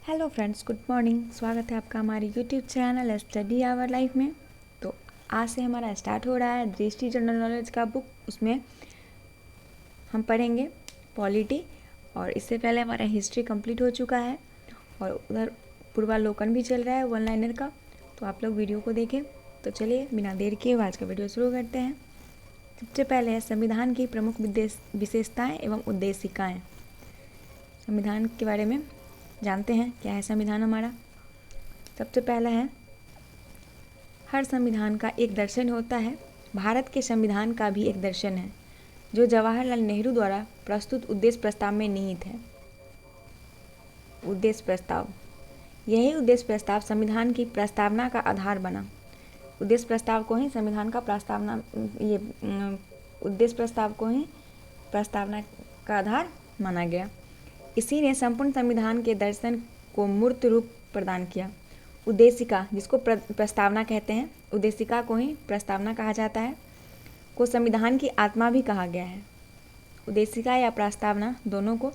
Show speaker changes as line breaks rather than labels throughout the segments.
Hello friends, good morning. स्वागत है आपका हमारे YouTube channel study our life में। तो आज से हमारा स्टार्ट हो रहा है दृष्टि जनरल नॉलेज का बुक। उसमें हम पढ़ेंगे पॉलिटी, और इससे पहले हमारा हिस्ट्री कंप्लीट हो चुका है और उधर पूर्वालोकन भी चल रहा है वन लाइनर का। तो आप लोग वीडियो को देखें। तो चलिए बिना देर किए आज का वीडियो शुरू करते हैं। सबसे पहले है संविधान की प्रमुख विशेषताएँ एवं उद्देशिकाएँ। संविधान के बारे में जानते हैं, क्या है संविधान हमारा। सबसे पहला है, हर संविधान का एक दर्शन होता है। भारत के संविधान का भी एक दर्शन है जो जवाहरलाल नेहरू द्वारा प्रस्तुत उद्देश्य प्रस्ताव में निहित है। उद्देश्य प्रस्ताव, यही उद्देश्य प्रस्ताव संविधान की प्रस्तावना का आधार बना। उद्देश्य प्रस्ताव को ही संविधान का उद्देश्य प्रस्ताव को ही प्रस्तावना का आधार माना गया। इसी ने संपूर्ण संविधान के दर्शन को मूर्त रूप प्रदान किया। उद्देशिका, जिसको प्रस्तावना कहते हैं, उद्देशिका को ही प्रस्तावना कहा जाता है, को संविधान की आत्मा भी कहा गया है। उद्देशिका या प्रस्तावना दोनों को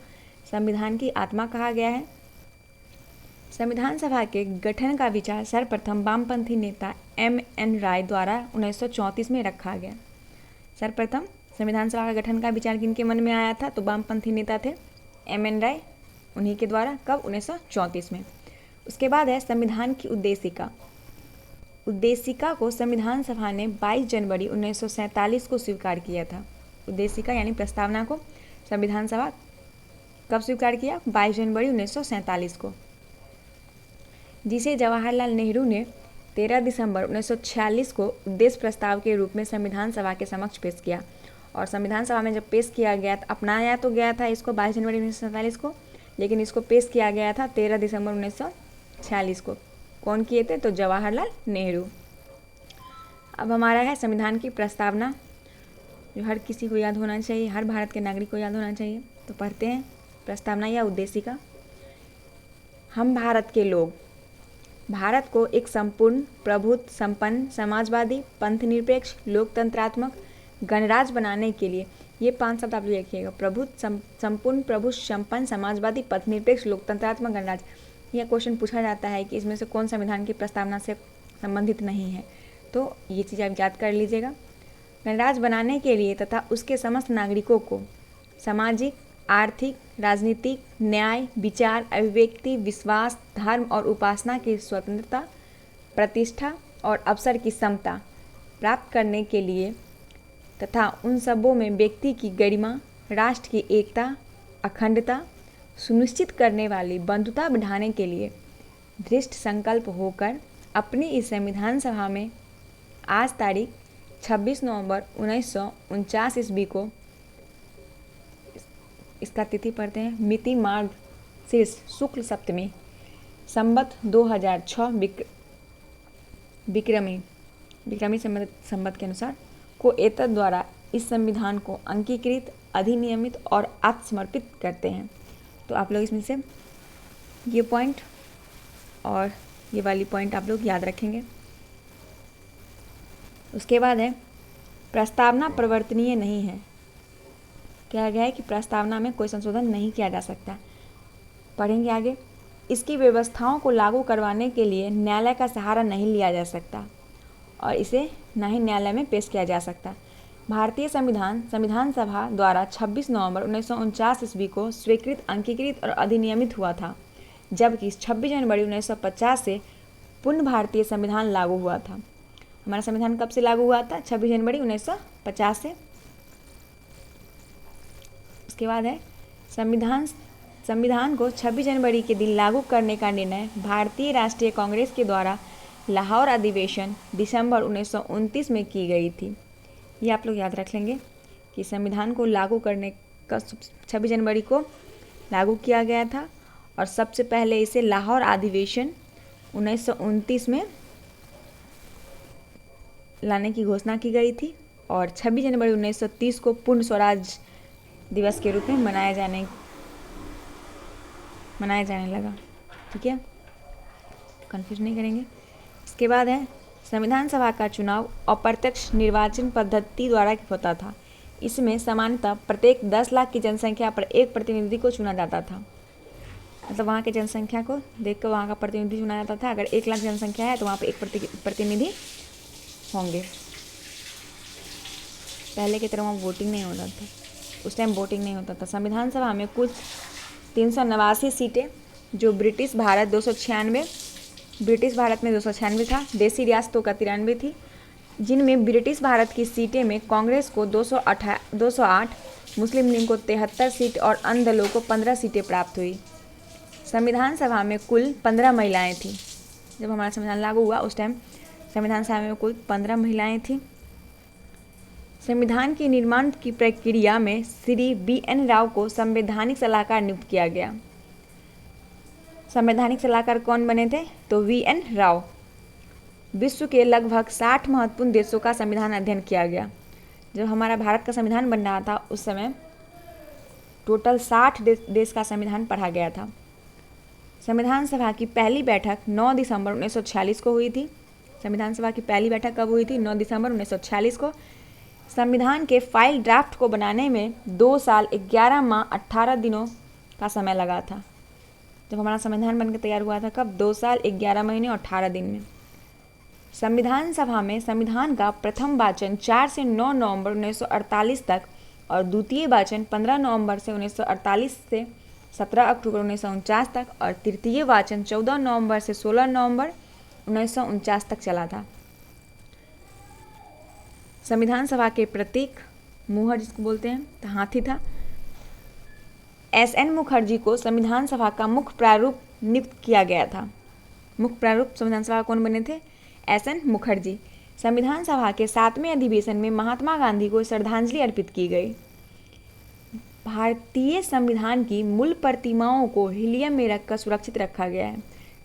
संविधान की आत्मा कहा गया है। संविधान सभा के गठन का विचार सर्वप्रथम वामपंथी नेता M.N. राय द्वारा 1934 में रखा गया। सर्वप्रथम संविधान सभा का गठन का विचार किनके मन में आया था? तो वामपंथी नेता थे M.N. राय, उन्हीं के द्वारा। कब? 1934 में। उसके बाद है संविधान की उद्देशिका। उद्देशिका को संविधान सभा ने 22 जनवरी 1947 को स्वीकार किया था। उद्देशिका यानी प्रस्तावना को संविधान सभा कब स्वीकार किया? 22 जनवरी 1947 को, जिसे जवाहरलाल नेहरू ने 13 दिसंबर 1946 को उद्देश्य प्रस्ताव के रूप में संविधान सभा के समक्ष पेश किया। और संविधान सभा में जब पेश किया गया, अपनाया तो गया था इसको 22 जनवरी 1947 को, लेकिन इसको पेश किया गया था 13 दिसंबर 1946 को। कौन किए थे? तो जवाहरलाल नेहरू। अब हमारा है संविधान की प्रस्तावना, जो हर किसी को याद होना चाहिए, हर भारत के नागरिक को याद होना चाहिए। तो पढ़ते हैं प्रस्तावना या उद्देशिका। हम भारत के लोग भारत को एक संपूर्ण, प्रभुत्व संपन्न, समाजवादी, पंथनिरपेक्ष, लोकतंत्रात्मक गणराज्य बनाने के लिए, ये 5 शब्द आप लोग लिखिएगा। प्रभुत्व संपूर्ण, प्रभु संपन्न, समाजवादी, पथनिरपेक्ष, लोकतंत्रात्मक गणराज्य। यह क्वेश्चन पूछा जाता है कि इसमें से कौन संविधान की प्रस्तावना से संबंधित नहीं है, तो ये चीज़ आप याद कर लीजिएगा। गणराज्य बनाने के लिए तथा उसके समस्त नागरिकों को सामाजिक, आर्थिक, राजनीतिक, न्याय, विचार, अभिव्यक्ति, विश्वास, धर्म और उपासना की स्वतंत्रता, प्रतिष्ठा और अवसर की समता प्राप्त करने के लिए तथा उन सबों में व्यक्ति की गरिमा, राष्ट्र की एकता, अखंडता सुनिश्चित करने वाली बंधुता बढ़ाने के लिए दृढ़ संकल्प होकर अपनी इस संविधान सभा में आज तारीख 26 नवंबर 1949 ईस्वी को, इसका तिथि पढ़ते हैं, मिति माघ शीर्ष शुक्ल सप्तमी संवत 2006 विक्रमी संवत के अनुसार को एतद द्वारा इस संविधान को अंगीकृत, अधिनियमित और आत्मसमर्पित करते हैं। तो आप लोग इसमें से ये पॉइंट और ये वाली पॉइंट आप लोग याद रखेंगे। उसके बाद है प्रस्तावना परिवर्तनीय नहीं है। कहा गया है कि प्रस्तावना में कोई संशोधन नहीं किया जा सकता। पढ़ेंगे आगे। इसकी व्यवस्थाओं को लागू करवाने के लिए न्यायालय का सहारा नहीं लिया जा सकता और इसे न ही न्यायालय में पेश किया जा सकता। भारतीय संविधान सभा द्वारा 26 नवंबर 1949 ईस्वी को स्वीकृत, अंगीकृत और अधिनियमित हुआ था, जबकि 26 जनवरी 1950 से पूर्ण भारतीय संविधान लागू हुआ था। हमारा संविधान कब से लागू हुआ था? 26 जनवरी 1950 से। उसके बाद है संविधान को 26 जनवरी के दिन लागू करने का निर्णय भारतीय राष्ट्रीय कांग्रेस के द्वारा लाहौर अधिवेशन दिसंबर 1929 में की गई थी। ये आप लोग याद रख लेंगे कि संविधान को लागू करने का 26 जनवरी को लागू किया गया था और सबसे पहले इसे लाहौर अधिवेशन 1929 में लाने की घोषणा की गई थी और 26 जनवरी 1930 को पूर्ण स्वराज दिवस के रूप में मनाया जाने लगा। ठीक है, कंफ्यूज नहीं करेंगे। इसके बाद है संविधान सभा का चुनाव अप्रत्यक्ष निर्वाचन पद्धति द्वारा होता था। इसमें सामान्यतः प्रत्येक 10 लाख की जनसंख्या पर एक प्रतिनिधि को चुना जाता था। मतलब वहाँ की जनसंख्या को देख कर वहाँ का प्रतिनिधि चुना जाता था। अगर 1 लाख जनसंख्या है तो वहाँ पे एक प्रतिनिधि होंगे। पहले की तरह वहाँ वोटिंग नहीं होता था, उस टाइम वोटिंग नहीं होता था। संविधान सभा में कुल 389 सीटें, जो ब्रिटिश भारत में 296 था, देसी रियासतों का 93 थी, जिनमें ब्रिटिश भारत की सीटें में कांग्रेस को 208, मुस्लिम लीग को 73 सीट और अन्य दलों को 15 सीटें प्राप्त हुई। संविधान सभा में कुल 15 महिलाएं थीं। जब हमारा संविधान लागू हुआ उस टाइम संविधान सभा में कुल 15 महिलाएं थीं। संविधान के निर्माण की प्रक्रिया में श्री BN राव को संवैधानिक सलाहकार नियुक्त किया गया। संवैधानिक सलाहकार कौन बने थे? तो VN राव। विश्व के लगभग 60 महत्वपूर्ण देशों का संविधान अध्ययन किया गया। जब हमारा भारत का संविधान बन रहा था उस समय टोटल 60 देश का संविधान पढ़ा गया था। संविधान सभा की पहली बैठक 9 दिसंबर 1946 को हुई थी। संविधान सभा की पहली बैठक कब हुई थी? 9 दिसंबर 1946 को। संविधान के फाइल ड्राफ्ट को बनाने में 2 साल 11 माह 18 दिनों का समय लगा था। जब हमारा संविधान बनकर तैयार हुआ था कब? 2 साल 11 महीने और 18 दिन में। संविधान सभा में संविधान का प्रथम वाचन 4 से 9 नवंबर 1948 तक और द्वितीय वाचन 15 नवंबर से 1948 से 17 अक्टूबर 1949 तक और तृतीय वाचन 14 नवंबर से 16 नवंबर 1949 तक चला था। संविधान सभा के प्रतीक मुहर जिसको बोलते हैं तो हाथी था। SN मुखर्जी को संविधान सभा का मुख्य प्रारूप नियुक्त किया गया था। मुख्य प्रारूप संविधान सभा कौन बने थे? SN मुखर्जी। संविधान सभा के 7वें अधिवेशन में महात्मा गांधी को श्रद्धांजलि अर्पित की गई। भारतीय संविधान की मूल प्रतिमाओं को हीलियम में रखकर सुरक्षित रखा गया है।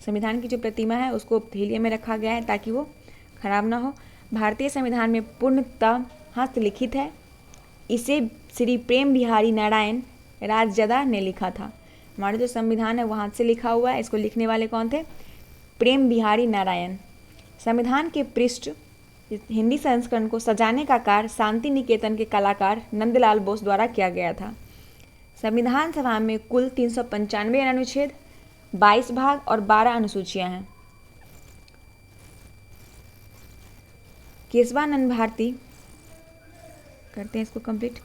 संविधान की जो प्रतिमा है उसको हीलियम में रखा गया है ताकि वो खराब ना हो। भारतीय संविधान में पूर्णतः हस्तलिखित है। इसे श्री प्रेम बिहारी नारायण राजदा ने लिखा था। हमारा जो संविधान है वो हाथ से लिखा हुआ है। इसको लिखने वाले कौन थे? प्रेम बिहारी नारायण। संविधान के पृष्ठ हिंदी संस्करण को सजाने का कार्य शांति निकेतन के कलाकार नंदलाल बोस द्वारा किया गया था। संविधान सभा में कुल 395 अनुच्छेद, 22 भाग और 12 अनुसूचियां हैं। केशवानंद भारती करते हैं इसको कंप्लीट।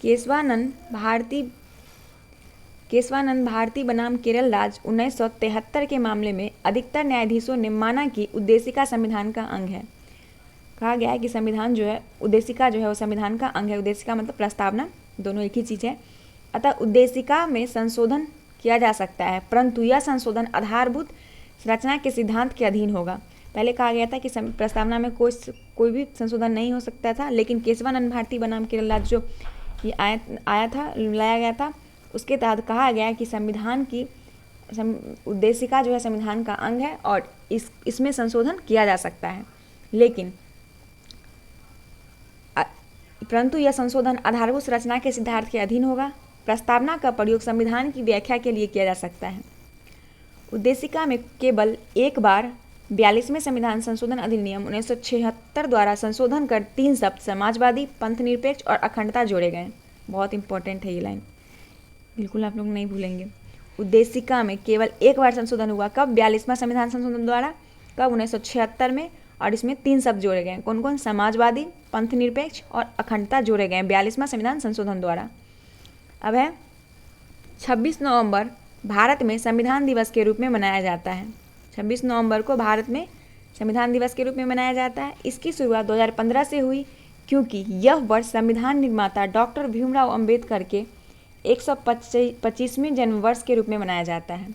केशवानंद भारती बनाम केरल राज्य 1973 के मामले में अधिकतर न्यायाधीशों ने माना कि उद्देशिका संविधान का अंग है। कहा गया है कि संविधान जो है उद्देशिका जो है वो संविधान का अंग है। उद्देशिका मतलब प्रस्तावना, दोनों एक ही चीज़ है। अतः उद्देशिका में संशोधन किया जा सकता है, परंतु यह संशोधन आधारभूत संरचना के सिद्धांत के अधीन होगा। पहले कहा गया था कि प्रस्तावना में कोई भी संशोधन नहीं हो सकता था, लेकिन केशवानंद भारती बनाम केरल राज्य जो ये लाया गया था उसके तहत कहा गया कि संविधान की उद्देशिका जो है संविधान का अंग है और इसमें संशोधन किया जा सकता है, लेकिन परंतु यह संशोधन आधारभूत संरचना के सिद्धांत के अधीन होगा। प्रस्तावना का प्रयोग संविधान की व्याख्या के लिए किया जा सकता है। उद्देशिका में केवल एक बार 42वें संविधान संशोधन अधिनियम 1976 द्वारा संशोधन कर 3 शब्द समाजवादी, पंथनिरपेक्ष और अखंडता जोड़े गए। बहुत इंपॉर्टेंट है ये लाइन, बिल्कुल आप लोग नहीं भूलेंगे। उद्देशिका में केवल एक बार संशोधन हुआ, कब? 42वां संविधान संशोधन द्वारा, कब? 1976 में, और इसमें 3 शब्द जोड़े गए। कौन कौन? समाजवादी, पंथनिरपेक्ष और अखंडता जोड़े गए 42वां संविधान संशोधन द्वारा। अब है 26 नवंबर भारत में संविधान दिवस के रूप में मनाया जाता है। 26 नवंबर को भारत में संविधान दिवस के रूप में मनाया जाता है। इसकी शुरुआत 2015 से हुई क्योंकि यह वर्ष संविधान निर्माता डॉक्टर भीमराव अंबेडकर के 125वें जन्म वर्ष के रूप में मनाया जाता है।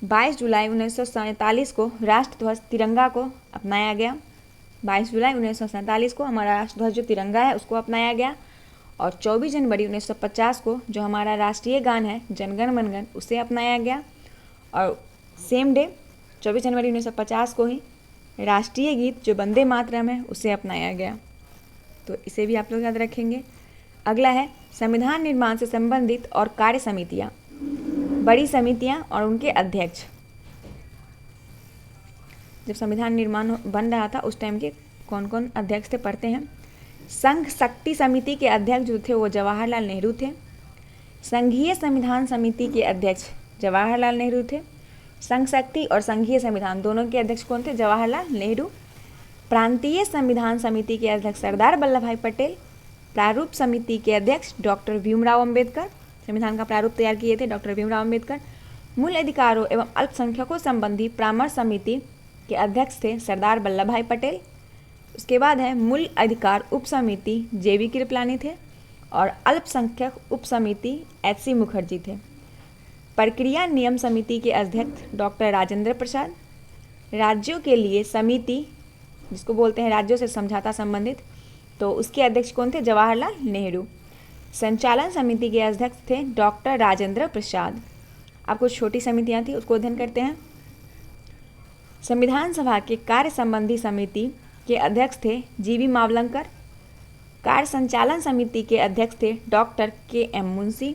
22 जुलाई 1947 को राष्ट्रध्वज तिरंगा को अपनाया गया। 22 जुलाई 1947 को हमारा राष्ट्रध्वज जो तिरंगा है उसको अपनाया गया, और 24 जनवरी 1950 को जो हमारा राष्ट्रीय गान है जनगण मनगण उसे अपनाया गया, और सेम डे 24 जनवरी 1950 को ही राष्ट्रीय गीत जो वंदे मातरम है उसे अपनाया गया। तो इसे भी आप लोग याद रखेंगे। अगला है संविधान निर्माण से संबंधित और कार्य समितियाँ, बड़ी समितियाँ और उनके अध्यक्ष। जब संविधान निर्माण बन रहा था उस टाइम के कौन कौन अध्यक्ष थे पढ़ते हैं। संघ शक्ति समिति के अध्यक्ष जो थे वो जवाहरलाल नेहरू थे। संघीय संविधान समिति के अध्यक्ष जवाहरलाल नेहरू थे। संघ शक्ति और संघीय संविधान दोनों के अध्यक्ष कौन थे? जवाहरलाल नेहरू। प्रांतीय संविधान समिति के अध्यक्ष सरदार वल्लभ भाई पटेल। प्रारूप समिति के अध्यक्ष डॉक्टर भीमराव अंबेडकर, संविधान का प्रारूप तैयार किए थे डॉक्टर भीमराव अंबेडकर। मूल अधिकारों एवं अल्पसंख्यकों संबंधी परामर्श समिति के अध्यक्ष थे सरदार वल्लभ भाई पटेल। उसके बाद है मूल अधिकार उप समिति JB कृपलानी थे और अल्पसंख्यक उप समिति HC मुखर्जी थे। प्रक्रिया नियम समिति के अध्यक्ष डॉक्टर राजेंद्र प्रसाद। राज्यों के लिए समिति जिसको बोलते हैं राज्यों से समझौता संबंधित, तो उसके अध्यक्ष कौन थे? जवाहरलाल नेहरू। संचालन समिति के अध्यक्ष थे डॉक्टर राजेंद्र प्रसाद। अब कुछ छोटी समितियां थी उसको अध्ययन करते हैं। संविधान सभा के कार्य संबंधी समिति के अध्यक्ष थे GB मावलंकर। कार्य संचालन समिति के अध्यक्ष थे डॉक्टर KM मुंशी।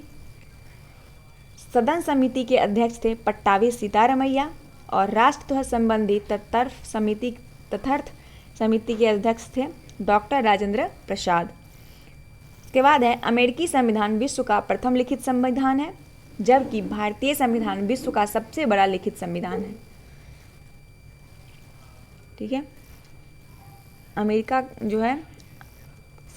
सदन समिति के अध्यक्ष थे पट्टाभी सीतारमैया और राष्ट्र ध्वज संबंधी तथार्थ समिति के अध्यक्ष थे डॉक्टर राजेंद्र प्रसाद। इसके बाद है अमेरिकी संविधान विश्व का प्रथम लिखित संविधान है, जबकि भारतीय संविधान विश्व का सबसे बड़ा लिखित संविधान है। ठीक है, अमेरिका जो है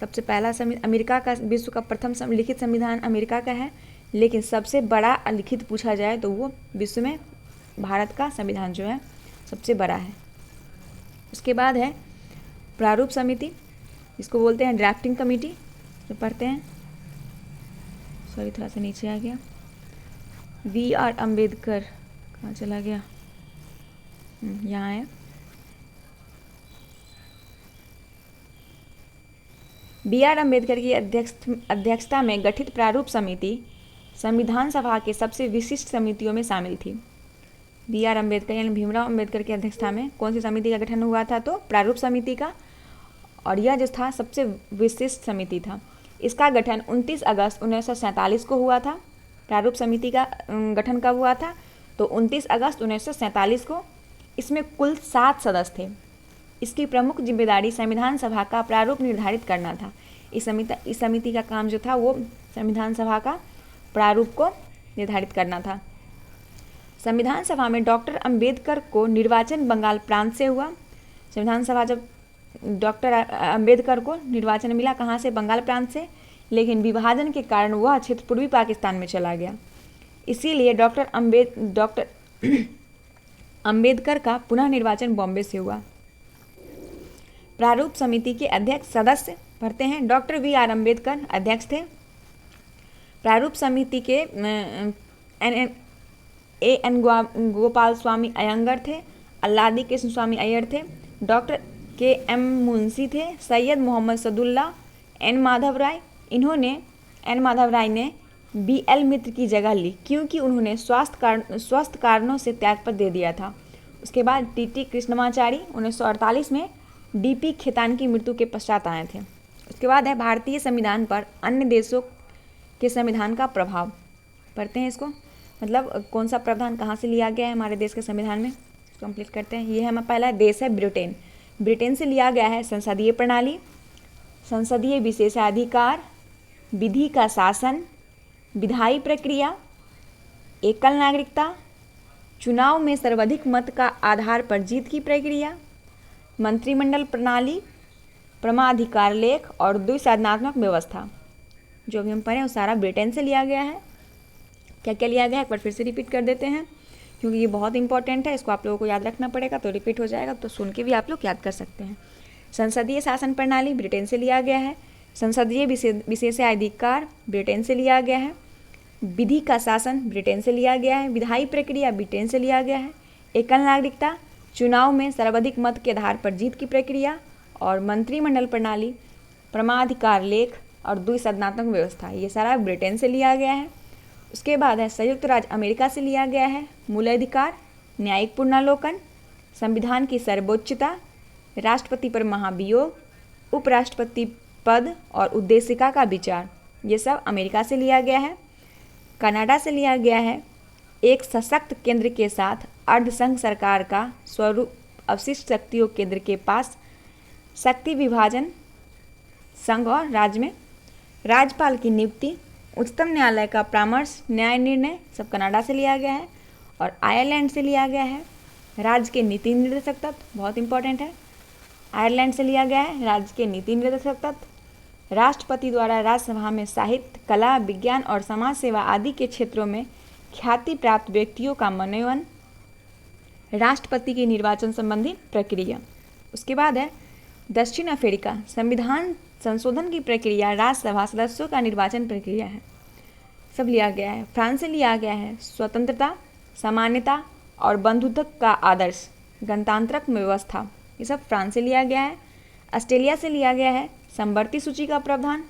सबसे पहला अमेरिका का विश्व का प्रथम लिखित संविधान अमेरिका का है, लेकिन सबसे बड़ा लिखित पूछा जाए तो वो विश्व में भारत का संविधान जो है सबसे बड़ा है। उसके बाद है प्रारूप समिति, इसको बोलते हैं ड्राफ्टिंग कमेटी, जो पढ़ते हैं। सॉरी थोड़ा सा नीचे आ गया। BR अम्बेडकर कहाँ चला गया? यहाँ है। BR अम्बेडकर की अध्यक्षता में गठित प्रारूप समिति संविधान सभा के सबसे विशिष्ट समितियों में शामिल थी। BR अम्बेडकर यानी भीमराव अम्बेडकर की अध्यक्षता में कौन सी समिति का गठन हुआ था? तो प्रारूप समिति का, और यह जो था सबसे विशिष्ट समिति था। इसका गठन 29 अगस्त 1947 को हुआ था। प्रारूप समिति का गठन कब हुआ था? तो 29 अगस्त 1947 को। इसमें कुल 7 सदस्य थे। इसकी प्रमुख जिम्मेदारी संविधान सभा का प्रारूप निर्धारित करना था। इस समिति का काम जो था वो संविधान सभा का प्रारूप को निर्धारित करना था। संविधान सभा में डॉक्टर अंबेडकर को निर्वाचन बंगाल प्रांत से हुआ। संविधान सभा जब डॉक्टर अंबेडकर को निर्वाचन मिला कहाँ से? बंगाल प्रांत से, लेकिन विभाजन के कारण वह क्षेत्र पूर्वी पाकिस्तान में चला गया। इसीलिए डॉक्टर अंबेडकर का पुनः निर्वाचन बॉम्बे से हुआ। प्रारूप समिति के अध्यक्ष सदस्य पढ़ते हैं। डॉक्टर BR अम्बेडकर अध्यक्ष थे। प्रारूप समिति के AN गोपाल स्वामी अयंगर थे। अल्लादी कृष्ण स्वामी अय्यर थे। डॉक्टर KM मुंशी थे। सैयद मोहम्मद सदुल्ला, N माधव राय ने BL मित्र की जगह ली, क्योंकि उन्होंने स्वास्थ्य कारणों से त्यागपत्र दे दिया था। उसके बाद TT कृष्णमाचारी 1948 में DP खेतान की मृत्यु के पश्चात आए थे। उसके बाद है भारतीय संविधान पर अन्य देशों के संविधान का प्रभाव। पढ़ते हैं इसको, मतलब कौन सा प्रावधान कहाँ से लिया गया है हमारे देश के संविधान में, कंप्लीट करते हैं। ये है हमारा पहला देश है ब्रिटेन। ब्रिटेन से लिया गया है संसदीय प्रणाली, संसदीय विशेषाधिकार, विधि का शासन, विधायी प्रक्रिया, एकल नागरिकता, चुनाव में सर्वाधिक मत का आधार पर जीत की प्रक्रिया, मंत्रिमंडल प्रणाली, परमाधिकार लेख और द्विसदनात्मक व्यवस्था। जो भी हम पढ़े वो सारा ब्रिटेन से लिया गया है। क्या क्या लिया गया है एक बार फिर से रिपीट कर देते हैं, क्योंकि ये बहुत इंपॉर्टेंट है, इसको आप लोगों को याद रखना पड़ेगा, तो रिपीट हो जाएगा, तो सुन के भी आप लोग याद कर सकते हैं। संसदीय शासन प्रणाली ब्रिटेन से लिया गया है। संसदीय विशेषाधिकार ब्रिटेन से लिया गया है। विधि का शासन ब्रिटेन से लिया गया है। विधायी प्रक्रिया ब्रिटेन से लिया गया है। एकल नागरिकता, चुनाव में सर्वाधिक मत के आधार पर जीत की प्रक्रिया, और मंत्रिमंडल प्रणाली, परमाधिकार लेख और द्विसदनात्मक व्यवस्था, ये सारा ब्रिटेन से लिया गया है। उसके बाद है संयुक्त राज्य अमेरिका से लिया गया है। मूल अधिकार, न्यायिक पुनर्लोकन, संविधान की सर्वोच्चता, राष्ट्रपति पर महाभियोग, उपराष्ट्रपति पद और उद्देशिका का विचार, ये सब अमेरिका से लिया गया है। कनाडा से लिया गया है एक सशक्त केंद्र के साथ अर्धसंघ सरकार का स्वरूप, अवशिष्ट शक्तियों केंद्र के पास शक्ति विभाजन संघ और राज्य में राज्यपाल की नियुक्ति, उच्चतम न्यायालय का परामर्श न्याय निर्णय सब कनाडा से लिया गया है और आयरलैंड से लिया गया है। राज्य के नीति निर्देशक तत्व बहुत इंपॉर्टेंट है, आयरलैंड से लिया गया है राज्य के नीति निर्देशक तत्व। राष्ट्रपति द्वारा राज्यसभा में साहित्य, कला, विज्ञान और समाज सेवा आदि के क्षेत्रों में ख्याति प्राप्त व्यक्तियों का मनोनयन। राष्ट्रपति के निर्वाचन संबंधी प्रक्रिया। उसके बाद है दक्षिण अफ्रीका, संविधान संशोधन की प्रक्रिया राज्यसभा सदस्यों का निर्वाचन प्रक्रिया है, सब लिया गया है। फ्रांस से लिया गया है स्वतंत्रता, समानता और बंधुत्व का आदर्श, गणतांत्रिक व्यवस्था, ये सब फ्रांस से लिया गया है। ऑस्ट्रेलिया से लिया गया है समवर्ती सूची का प्रावधान,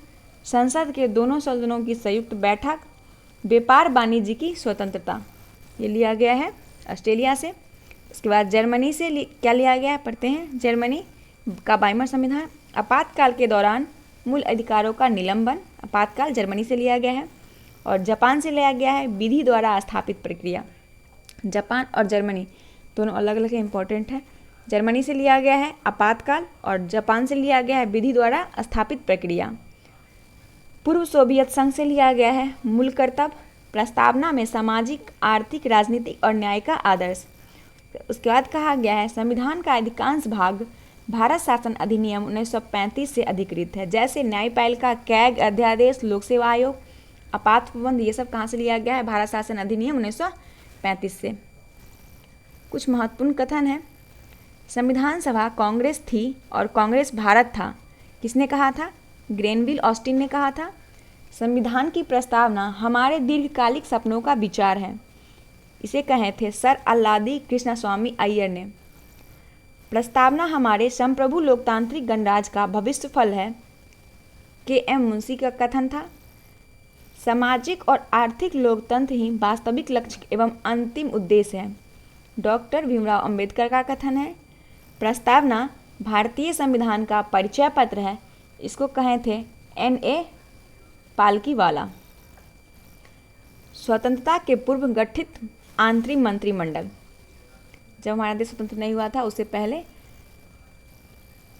संसद के दोनों सदनों की संयुक्त बैठक, व्यापार वाणिज्य की स्वतंत्रता, ये लिया गया है ऑस्ट्रेलिया से। उसके बाद जर्मनी से क्या लिया गया है पढ़ते हैं। जर्मनी का वाइमर संविधान, आपातकाल के दौरान मूल अधिकारों का निलंबन, आपातकाल जर्मनी से लिया गया है। और जापान से लिया गया है विधि द्वारा स्थापित प्रक्रिया। जापान और जर्मनी दोनों अलग अलग इंपॉर्टेंट है। जर्मनी से लिया गया है आपातकाल और जापान से लिया गया है विधि द्वारा स्थापित प्रक्रिया। पूर्व सोवियत संघ से लिया गया है मूल कर्तव्य, प्रस्तावना में सामाजिक, आर्थिक, राजनीतिक और न्याय का आदर्श। उसके बाद कहा गया है संविधान का अधिकांश भाग भारत शासन अधिनियम 1935 से अधिकृत है, जैसे न्यायपालिका, कैग, अध्यादेश, लोक सेवा आयोग, आपात प्रबंध, ये सब कहाँ से लिया गया है भारत शासन अधिनियम 1935 से। कुछ महत्वपूर्ण कथन है। संविधान सभा कांग्रेस थी और कांग्रेस भारत था, किसने कहा था? ग्रेनविल ऑस्टिन ने कहा था। संविधान की प्रस्तावना हमारे दीर्घकालिक सपनों का विचार है, इसे कहे थे सर अल्लादी कृष्णस्वामी अय्यर ने। प्रस्तावना हमारे संप्रभु लोकतांत्रिक गणराज्य का भविष्य फल है, के.एम. मुंशी का कथन था। सामाजिक और आर्थिक लोकतंत्र ही वास्तविक लक्ष्य एवं अंतिम उद्देश्य है, डॉक्टर भीमराव अंबेडकर का कथन है। प्रस्तावना भारतीय संविधान का परिचय पत्र है, इसको कहे थे N.A. पालकीवाला। स्वतंत्रता के पूर्व गठित आंतरिक मंत्रिमंडल, जब हमारा देश स्वतंत्र नहीं हुआ था उससे पहले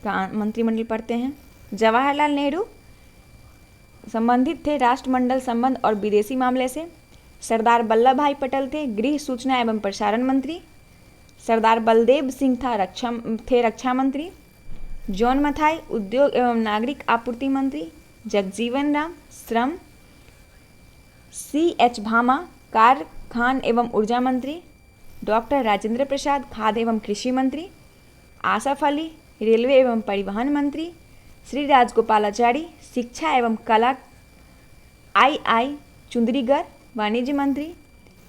का मंत्रिमंडल पढ़ते हैं। जवाहरलाल नेहरू संबंधित थे राष्ट्रमंडल संबंध और विदेशी मामले से। सरदार वल्लभ भाई पटेल थे गृह, सूचना एवं प्रसारण मंत्री। सरदार बलदेव सिंह थे रक्षा मंत्री। जॉन मथाई उद्योग एवं नागरिक आपूर्ति मंत्री। जगजीवन राम श्रम। C.H. भामा कार्य, खान एवं ऊर्जा मंत्री। डॉक्टर राजेंद्र प्रसाद खाद्य एवं कृषि मंत्री। आसफ अली रेलवे एवं परिवहन मंत्री। श्री राजगोपालाचारी शिक्षा एवं कला। I.I. चुंदरीगर वाणिज्य मंत्री।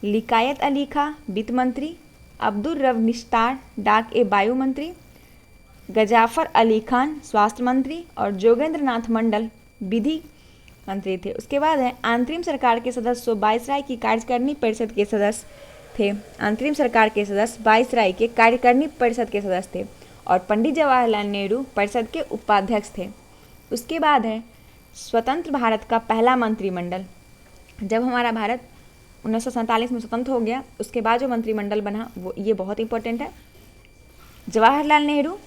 लिकायत अली खां वित्त मंत्री। अब्दुल रब निस्तार डाक ए वायु मंत्री। गजाफर अली खान स्वास्थ्य मंत्री और जोगेंद्र नाथ मंडल विधि मंत्री थे। उसके बाद है अंतरिम सरकार के सदस्य वायसराय की कार्यकारिणी परिषद के सदस्य थे। अंतरिम सरकार के सदस्य वायसराय के कार्यकारिणी परिषद के सदस्य थे और पंडित जवाहरलाल नेहरू परिषद के उपाध्यक्ष थे। उसके बाद है स्वतंत्र भारत का पहला मंत्रिमंडल। जब हमारा भारत 1947 में स्वतंत्र हो गया, उसके बाद जो मंत्रिमंडल बना वो ये बहुत इंपॉर्टेंट है। जवाहरलाल नेहरू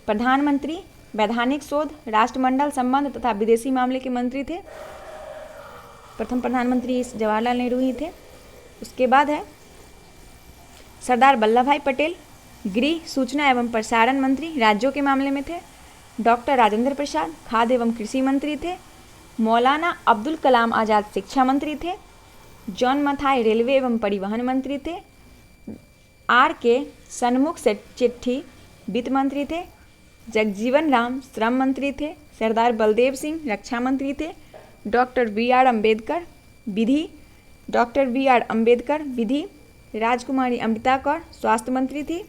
प्रधानमंत्री, वैधानिक शोध, राष्ट्रमंडल संबंध तथा विदेशी मामले के मंत्री थे। प्रथम प्रधानमंत्री जवाहरलाल नेहरू ही थे। उसके बाद है सरदार वल्लभ भाई पटेल गृह, सूचना एवं प्रसारण मंत्री, राज्यों के मामले में थे। डॉक्टर राजेंद्र प्रसाद खाद्य एवं कृषि मंत्री थे। मौलाना अब्दुल कलाम आज़ाद शिक्षा मंत्री थे। जॉन मथाई रेलवे एवं परिवहन मंत्री थे। R.K. सन्मुख चिट्ठी वित्त मंत्री थे। जगजीवन राम श्रम मंत्री थे। सरदार बलदेव सिंह रक्षा मंत्री थे। Doctor B.R. अम्बेडकर विधि। Doctor B.R. अम्बेडकर विधि। राजकुमारी अमृता कौर स्वास्थ्य मंत्री थी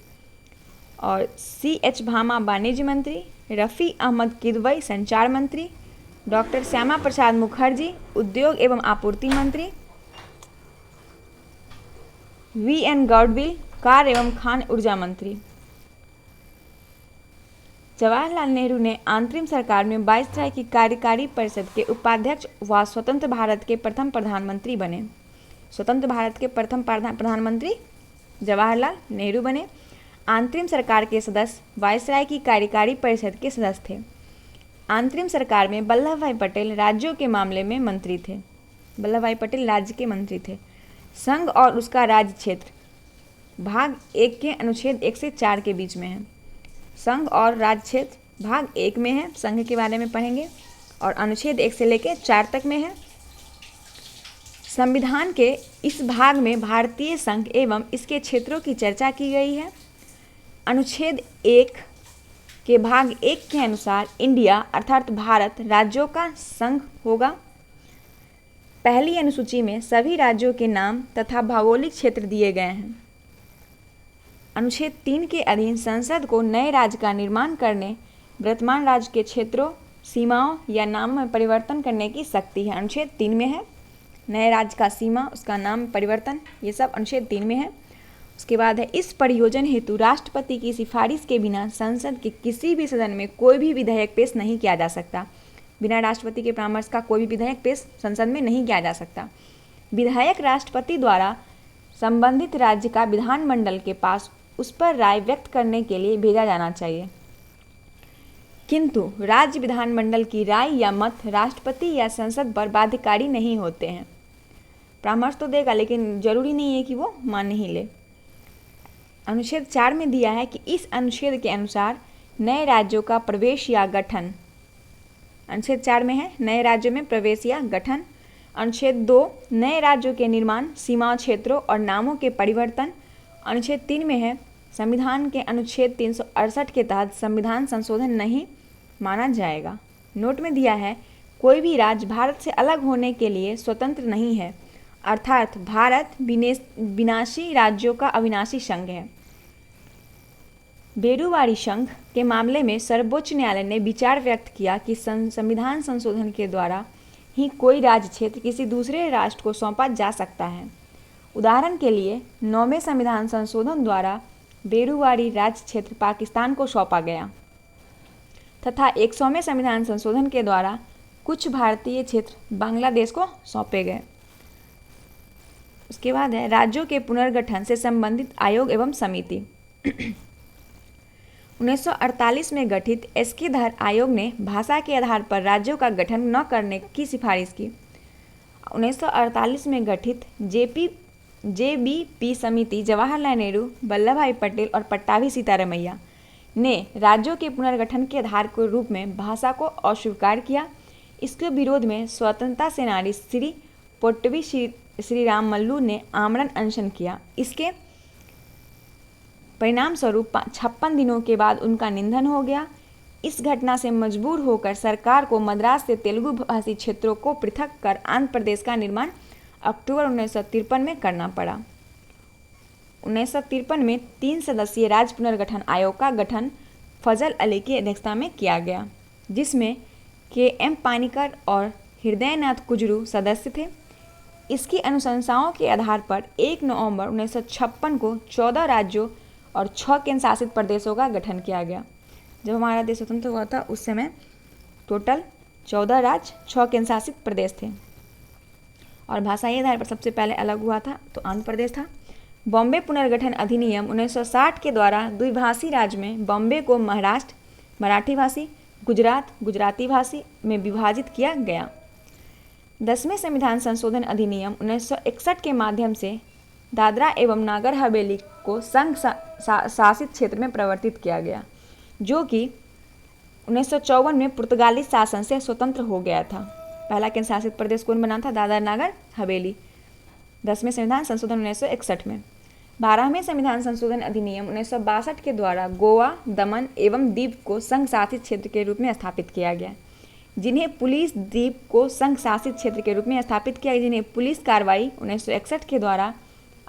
और C.H. भामा वाणिज्य मंत्री। रफ़ी अहमद किदवई संचार मंत्री। डॉक्टर श्यामा प्रसाद मुखर्जी उद्योग एवं आपूर्ति मंत्री। V.N. गॉडविल कार्य एवं खान ऊर्जा मंत्री। जवाहरलाल नेहरू ने अंतरिम सरकार में वायसराय की कार्यकारी परिषद के उपाध्यक्ष व स्वतंत्र भारत के प्रथम प्रधानमंत्री बने। स्वतंत्र भारत के प्रथम प्रधानमंत्री जवाहरलाल नेहरू बने। अंतरिम सरकार के सदस्य वायसराय की कार्यकारी परिषद के सदस्य थे। अंतरिम सरकार में वल्लभ भाई पटेल राज्यों के मामले में मंत्री थे। वल्लभ भाई पटेल राज्य के मंत्री थे। संघ और उसका राज्य क्षेत्र भाग 1 के अनुच्छेद 1 से 4 के बीच में है। संघ और राज्य क्षेत्र भाग 1 में है, संघ के बारे में पढ़ेंगे, और अनुच्छेद 1 से लेकर 4 तक में है। संविधान के इस भाग में भारतीय संघ एवं इसके क्षेत्रों की चर्चा की गई है। अनुच्छेद 1 के भाग 1 के अनुसार इंडिया अर्थात भारत राज्यों का संघ होगा। पहली अनुसूची में सभी राज्यों के नाम तथा भौगोलिक क्षेत्र दिए गए हैं। अनुच्छेद 3 के अधीन संसद को नए राज्य का निर्माण करने, वर्तमान राज्य के क्षेत्रों, सीमाओं या नाम में परिवर्तन करने की शक्ति है। अनुच्छेद 3 में है। नए राज्य का सीमा, उसका नाम परिवर्तन, ये सब अनुच्छेद 3 में है। उसके बाद है, इस परियोजना हेतु राष्ट्रपति की सिफारिश के बिना संसद के किसी भी सदन में कोई भी विधेयक पेश नहीं किया जा सकता। बिना राष्ट्रपति के परामर्श का कोई भी विधेयक पेश संसद में नहीं किया जा सकता। विधेयक राष्ट्रपति द्वारा संबंधित राज्य का विधानमंडल के पास उस पर राय व्यक्त करने के लिए भेजा जाना चाहिए, किंतु राज्य विधानमंडल की राय या मत राष्ट्रपति या संसद पर बाध्यकारी नहीं होते हैं। परामर्श तो देगा, लेकिन जरूरी नहीं है कि वो मान ही ले। अनुच्छेद 4 में दिया है कि इस अनुच्छेद के अनुसार नए राज्यों का प्रवेश या गठन, अनुच्छेद 4 में है नए राज्यों में प्रवेश या गठन। अनुच्छेद 2 नए राज्यों के निर्माण, सीमा क्षेत्रों और नामों के परिवर्तन। अनुच्छेद 3 में है संविधान के अनुच्छेद 368 के तहत संविधान संशोधन नहीं माना जाएगा। नोट में दिया है, कोई भी राज्य भारत से अलग होने के लिए स्वतंत्र नहीं है, अर्थात भारत विनाशी राज्यों का अविनाशी संघ है। बेरूवाड़ी संघ के मामले में सर्वोच्च न्यायालय ने विचार व्यक्त किया कि संविधान संशोधन के द्वारा ही कोई राज्य क्षेत्र किसी दूसरे राष्ट्र को सौंपा जा सकता है। उदाहरण के लिए 9वें संविधान संशोधन द्वारा बेरूवाड़ी राज्य क्षेत्र पाकिस्तान को सौंपा गया तथा 100वें संविधान संशोधन के द्वारा कुछ भारतीय क्षेत्र बांग्लादेश को सौंपे गए। उसके बाद है, राज्यों के पुनर्गठन से संबंधित आयोग एवं समिति। 1948 में गठित एस.के. धर आयोग ने भाषा के आधार पर राज्यों का गठन न करने की सिफारिश की। 1948 में गठित जेबीपी समिति जवाहरलाल नेहरू, वल्लभ भाई पटेल और पट्टाभी सीतारमैया ने राज्यों के पुनर्गठन के आधार के रूप में भाषा को अस्वीकार किया। इसके विरोध में स्वतंत्रता सेनानी श्री पोट्टवी श्री राम मल्लू ने आमरण अनशन किया। इसके परिणाम स्वरूप 56 दिनों के बाद उनका निधन हो गया। इस घटना से मजबूर होकर सरकार को मद्रास से तेलुगु भाषी क्षेत्रों को पृथक कर आंध्र प्रदेश का निर्माण अक्टूबर 1953 में करना पड़ा। 1953 में 3 सदस्यीय राज्य पुनर्गठन आयोग का गठन फजल अली की अध्यक्षता में किया गया, जिसमें के.एम. पानीकर और हृदयनाथ कुजरू सदस्य थे। इसकी अनुशंसाओं के आधार पर 1 नवंबर 1956 को 14 राज्यों और 6 केंद्र शासित प्रदेशों का गठन किया गया। जब हमारा देश स्वतंत्र हुआ था उस समय टोटल 14 राज्य, 6 केंद्र शासित प्रदेश थे। और भाषाई आधार पर सबसे पहले अलग हुआ था तो आंध्र प्रदेश था। बॉम्बे पुनर्गठन अधिनियम 1960 के द्वारा द्विभाषी राज्य में बॉम्बे को महाराष्ट्र मराठी भाषी, गुजरात गुजराती भाषी में विभाजित किया गया। 10वें संविधान संशोधन अधिनियम 1961 के माध्यम से दादरा एवं नागर हवेली को संघ शासित क्षेत्र में परिवर्तित किया गया, जो कि 1954 में पुर्तगाली शासन से स्वतंत्र हो गया था। पहला केंद्र शासित प्रदेश कौन बना था? दादरा नागर हवेली। 10वें संविधान संशोधन 1961 में। 12वें संविधान संशोधन अधिनियम 1962 के द्वारा गोवा, दमन एवं दीव को संघ शासित क्षेत्र के रूप में स्थापित किया गया, जिन्हें पुलिस द्वीप को संघ शासित क्षेत्र के रूप में स्थापित किया, जिन्हें पुलिस कार्रवाई 1961 के द्वारा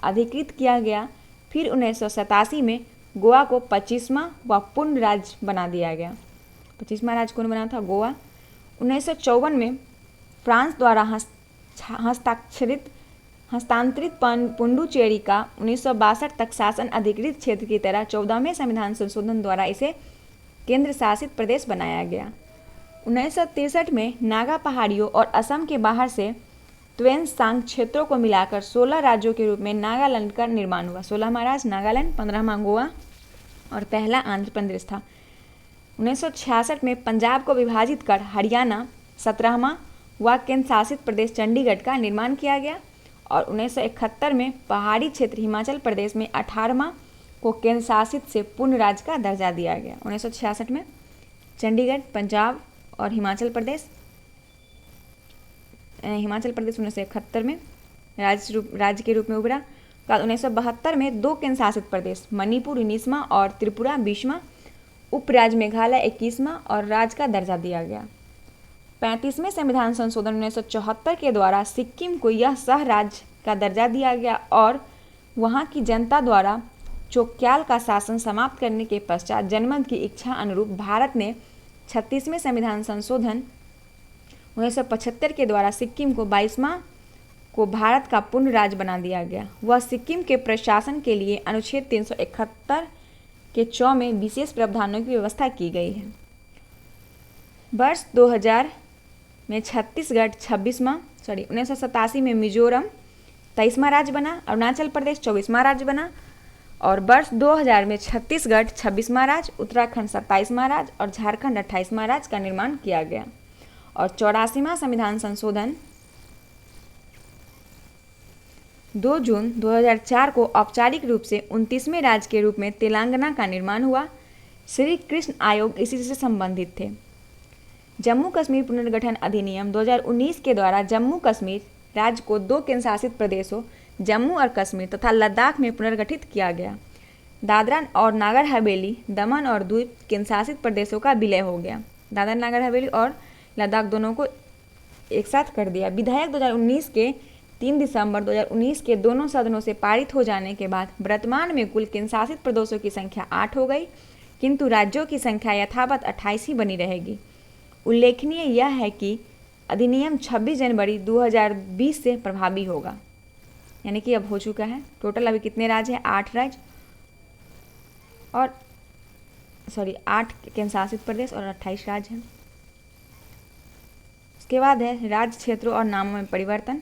अधिकृत किया गया। फिर 1987 में गोवा को 25वां व पूर्ण राज्य बना दिया गया। 25वां राज्य कौन बना था? गोवा। 1954 में फ्रांस द्वारा हस्तांतरित पुडुचेरी का 1962 तक शासन अधिकृत क्षेत्र की तरह 14वें संविधान संशोधन द्वारा इसे केंद्र शासित प्रदेश बनाया गया। 1963 में नागा पहाड़ियों और असम के बाहर से त्वेनसांग क्षेत्रों को मिलाकर 16 राज्यों के रूप में नागालैंड का निर्माण हुआ। 16वां राज्य नागालैंड, 15वां गोवा। और पहला आंध्र प्रदेश था। 1966 में पंजाब को विभाजित कर हरियाणा 17वां व केंद्र शासित प्रदेश चंडीगढ़ का निर्माण किया गया और 1971 में पहाड़ी क्षेत्र हिमाचल प्रदेश में 18वां को केंद्र शासित से पूर्ण राज्य का दर्जा दिया गया। 1966 में चंडीगढ़, पंजाब और हिमाचल प्रदेश 1971 में राज्य के रूप में उभरा। बाद 1972 में 2 केंद्र शासित प्रदेश मणिपुर 19वां और त्रिपुरा 20वां, उपराज्य मेघालय 21वां और राज्य का दर्जा दिया गया। 35वें संविधान संशोधन 1974 के द्वारा सिक्किम को यह सह राज्य का दर्जा दिया गया और वहां की जनता द्वारा चोक्याल का शासन समाप्त करने के पश्चात जनमत की इच्छा अनुरूप भारत ने 36वें संविधान संशोधन 1975 के द्वारा सिक्किम को 22वां को भारत का पूर्ण राज्य बना दिया गया। वह सिक्किम के प्रशासन के लिए अनुच्छेद 371 के 4 में विशेष प्रावधानों की व्यवस्था की गई है। वर्ष 2000 में छत्तीसगढ़ 1987 में मिजोरम 23वां राज्य बना, अरुणाचल प्रदेश 24वां राज्य बना और वर्ष 2000 में छत्तीसगढ़ 26वां राज्य, उत्तराखंड 27वां राज्य और झारखंड 28वां राज्य का निर्माण किया गया और 84वां संविधान संशोधन 2 जून 2004 को औपचारिक रूप से 29वें राज्य के रूप में तेलंगाना का निर्माण हुआ। श्री कृष्ण आयोग इसी से संबंधित थे। जम्मू कश्मीर पुनर्गठन अधिनियम 2019 के द्वारा जम्मू कश्मीर राज्य को 2 केंद्र शासित प्रदेशों जम्मू और कश्मीर तथा लद्दाख में पुनर्गठित किया गया। दादरा और नागर हवेली, दमन और द्वीप केंद्र शासित प्रदेशों का विलय हो गया। दादरा नागर हवेली और लद्दाख दोनों को एक साथ कर दिया। विधेयक 2019 के 3 दिसंबर 2019 के दोनों सदनों से पारित हो जाने के बाद वर्तमान में कुल केंद्र शासित प्रदेशों की संख्या 8 हो गई, किंतु राज्यों की संख्या यथावत 28 ही बनी रहेगी। उल्लेखनीय यह है कि अधिनियम 26 जनवरी 2020 से प्रभावी होगा, यानी कि अब हो चुका है। टोटल अभी कितने राज्य हैं? 8 राज्य और 8 केंद्र शासित प्रदेश और 28 राज्य हैं। उसके बाद है राज्य क्षेत्रों और नामों में परिवर्तन।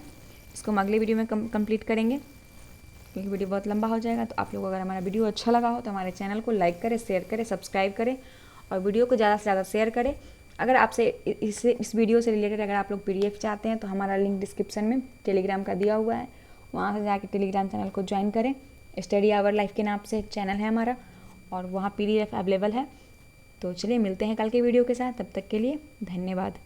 इसको हम अगले वीडियो में कंप्लीट करेंगे क्योंकि वीडियो बहुत लंबा हो जाएगा। तो आप लोग अगर हमारा वीडियो अच्छा लगा हो तो हमारे चैनल को लाइक करें, शेयर करें, सब्सक्राइब करें और वीडियो को ज़्यादा से ज़्यादा शेयर करें। अगर आपसे इस वीडियो से रिलेटेड अगर आप लोग PDF चाहते हैं तो हमारा लिंक डिस्क्रिप्शन में टेलीग्राम का दिया हुआ है, वहाँ से जाके टेलीग्राम चैनल को ज्वाइन करें। स्टडी आवर लाइफ के नाम से एक चैनल है हमारा और वहाँ PDF अवेलेबल है। तो चलिए मिलते हैं कल के वीडियो के साथ, तब तक के लिए धन्यवाद।